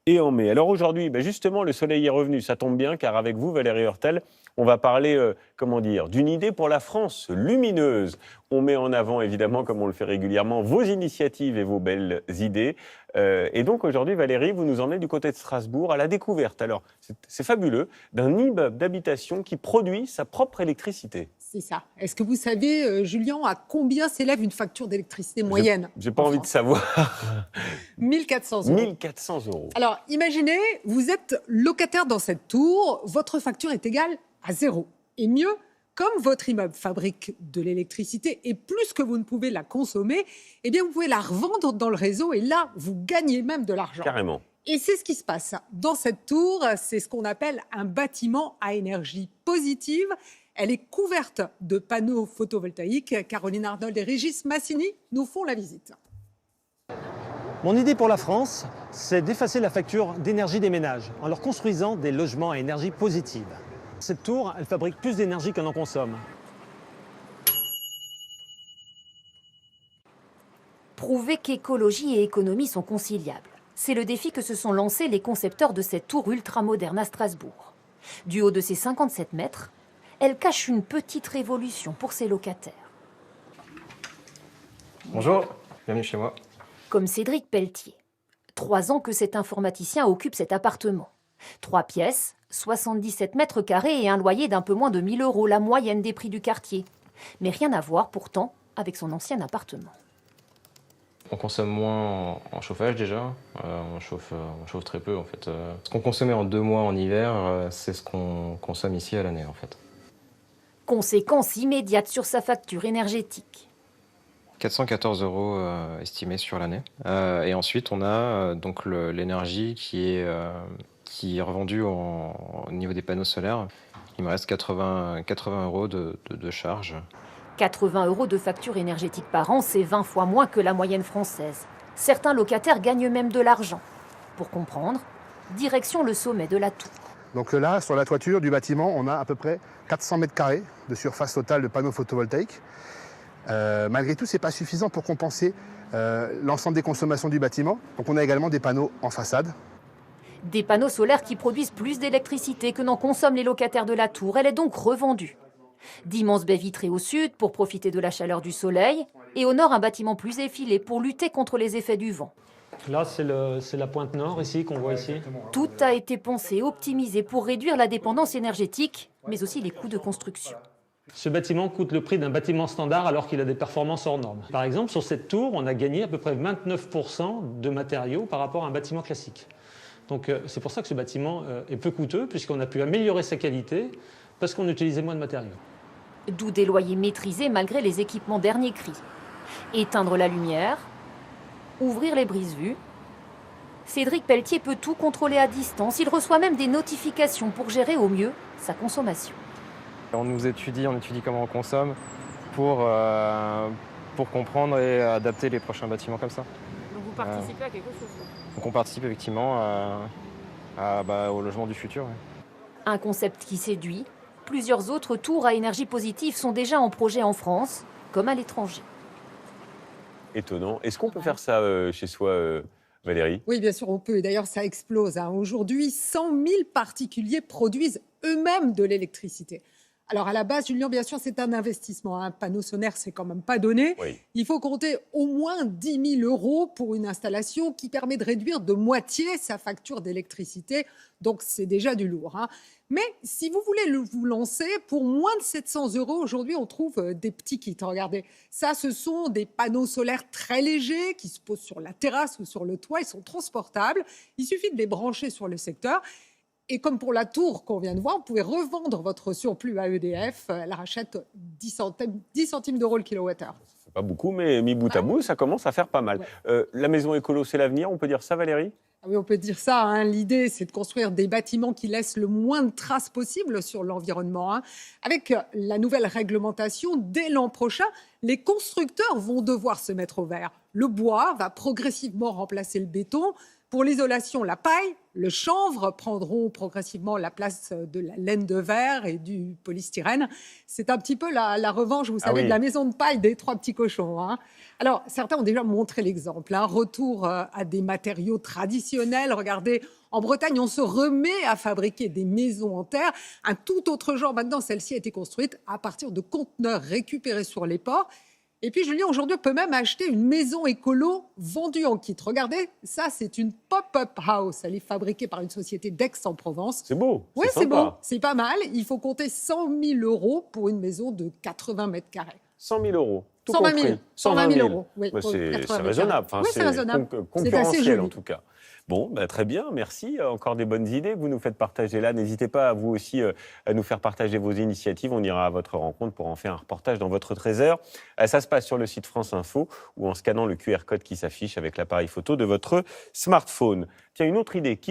et en mai. Alors aujourd'hui, justement, le soleil est revenu, ça tombe bien, car avec vous, Valérie Hurtel, on va parler, d'une idée pour la France lumineuse. On met en avant, évidemment, comme on le fait régulièrement, vos initiatives et vos belles idées. Et donc aujourd'hui, Valérie, vous nous emmenez du côté de Strasbourg à la découverte. Alors, c'est fabuleux, d'un immeuble d'habitation qui produit sa propre électricité. C'est ça. Est-ce que vous savez, Julien, à combien s'élève une facture d'électricité moyenne J'ai pas en envie de France? savoir. 1400 euros. 1400 euros. Alors, imaginez, vous êtes locataire dans cette tour, votre facture est égale à 0. Et mieux, comme votre immeuble fabrique de l'électricité et plus que vous ne pouvez la consommer, eh bien, vous pouvez la revendre dans le réseau et là, vous gagnez même de l'argent. Carrément. Et c'est ce qui se passe. Dans cette tour, c'est ce qu'on appelle un bâtiment à énergie positive. Elle est couverte de panneaux photovoltaïques. Caroline Arnold et Régis Massini nous font la visite. Mon idée pour la France, c'est d'effacer la facture d'énergie des ménages en leur construisant des logements à énergie positive. Cette tour, elle fabrique plus d'énergie qu'elle en consomme. Prouver qu'écologie et économie sont conciliables. C'est le défi que se sont lancés les concepteurs de cette tour ultramoderne à Strasbourg. Du haut de ses 57 mètres, elle cache une petite révolution pour ses locataires. Bonjour, bienvenue chez moi. Comme Cédric Pelletier. 3 ans que cet informaticien occupe cet appartement. 3 pièces, 77 mètres carrés et un loyer d'un peu moins de 1 000 €, la moyenne des prix du quartier. Mais rien à voir pourtant avec son ancien appartement. On consomme moins en chauffage déjà, on chauffe très peu en fait. Ce qu'on consommait en 2 mois en hiver, c'est ce qu'on consomme ici à l'année en fait. Conséquence immédiate sur sa facture énergétique. 414 € estimés sur l'année. Et ensuite on a donc l'énergie qui est revendue au niveau des panneaux solaires. Il me reste 80 € de charge. 80 € de facture énergétique par an, c'est 20 fois moins que la moyenne française. Certains locataires gagnent même de l'argent. Pour comprendre, direction le sommet de la tour. Donc là, sur la toiture du bâtiment, on a à peu près 400 mètres carrés de surface totale de panneaux photovoltaïques. Malgré tout, ce n'est pas suffisant pour compenser l'ensemble des consommations du bâtiment. Donc on a également des panneaux en façade. Des panneaux solaires qui produisent plus d'électricité que n'en consomment les locataires de la tour. Elle est donc revendue. D'immenses baies vitrées au sud pour profiter de la chaleur du soleil et au nord un bâtiment plus effilé pour lutter contre les effets du vent. Là, c'est la pointe nord ici qu'on voit ici. Tout a été pensé, optimisé pour réduire la dépendance énergétique, mais aussi les coûts de construction. Ce bâtiment coûte le prix d'un bâtiment standard alors qu'il a des performances hors normes. Par exemple, sur cette tour, on a gagné à peu près 29% de matériaux par rapport à un bâtiment classique. Donc c'est pour ça que ce bâtiment est peu coûteux, puisqu'on a pu améliorer sa qualité parce qu'on utilisait moins de matériaux. D'où des loyers maîtrisés malgré les équipements dernier cri. Éteindre la lumière, ouvrir les brises-vues. Cédric Pelletier peut tout contrôler à distance. Il reçoit même des notifications pour gérer au mieux sa consommation. On étudie comment on consomme pour comprendre et adapter les prochains bâtiments comme ça. Donc vous participez à quelque chose? Donc on participe effectivement au logement du futur. Ouais. Un concept qui séduit. Plusieurs autres tours à énergie positive sont déjà en projet en France, comme à l'étranger. Étonnant. Est-ce qu'on peut faire ça chez soi, Valérie? Oui, bien sûr, on peut. Et d'ailleurs, ça explose. Aujourd'hui, 100 000 particuliers produisent eux-mêmes de l'électricité. Alors, à la base, Julien, bien sûr, c'est un investissement. Un panneau solaire, c'est quand même pas donné. Oui. Il faut compter au moins 10 000 € pour une installation qui permet de réduire de moitié sa facture d'électricité. Donc, c'est déjà du lourd. Mais si vous voulez vous lancer, pour moins de 700 € aujourd'hui, on trouve des petits kits. Regardez, ça, ce sont des panneaux solaires très légers qui se posent sur la terrasse ou sur le toit. Ils sont transportables. Il suffit de les brancher sur le secteur. Et comme pour la tour qu'on vient de voir, vous pouvez revendre votre surplus à EDF. Elle rachète 10 centimes d'euros le kilowattheure. C'est pas beaucoup, mais mis bout à bout, ça commence à faire pas mal. Ouais. La maison écolo, c'est l'avenir, on peut dire ça, Valérie? Ah oui, on peut dire ça. L'idée, c'est de construire des bâtiments qui laissent le moins de traces possible sur l'environnement. Avec la nouvelle réglementation, dès l'an prochain, les constructeurs vont devoir se mettre au vert. Le bois va progressivement remplacer le béton. Pour l'isolation, la paille, le chanvre prendront progressivement la place de la laine de verre et du polystyrène. C'est un petit peu la revanche, vous savez, oui. de la maison de paille des 3 petits cochons. Hein. Alors, certains ont déjà montré l'exemple. Hein. Retour à des matériaux traditionnels. Regardez, en Bretagne, on se remet à fabriquer des maisons en terre. Un tout autre genre maintenant, celle-ci a été construite à partir de conteneurs récupérés sur les ports. Et puis, Julien, aujourd'hui, on peut même acheter une maison écolo vendue en kit. Regardez, ça, c'est une pop-up house. Elle est fabriquée par une société d'Aix-en-Provence. C'est beau. Oui, c'est sympa. beau. C'est pas mal. Il faut compter 100 000 € pour une maison de 80 mètres carrés. 100 000 €. Tout 120 000. compris. 120 000 €. Oui, Bah, pour c'est 80 mètres raisonnable. carrés. Oui, c'est raisonnable. C'est assez Concurrentiel, joli. en tout cas. Bon, bah, très bien, merci. Encore des bonnes idées que vous nous faites partager là. N'hésitez pas, vous aussi, à nous faire partager vos initiatives. On ira à votre rencontre pour en faire un reportage dans votre trésor. Ça se passe sur le site France Info ou en scannant le QR code qui s'affiche avec l'appareil photo de votre smartphone. Tiens, une autre idée.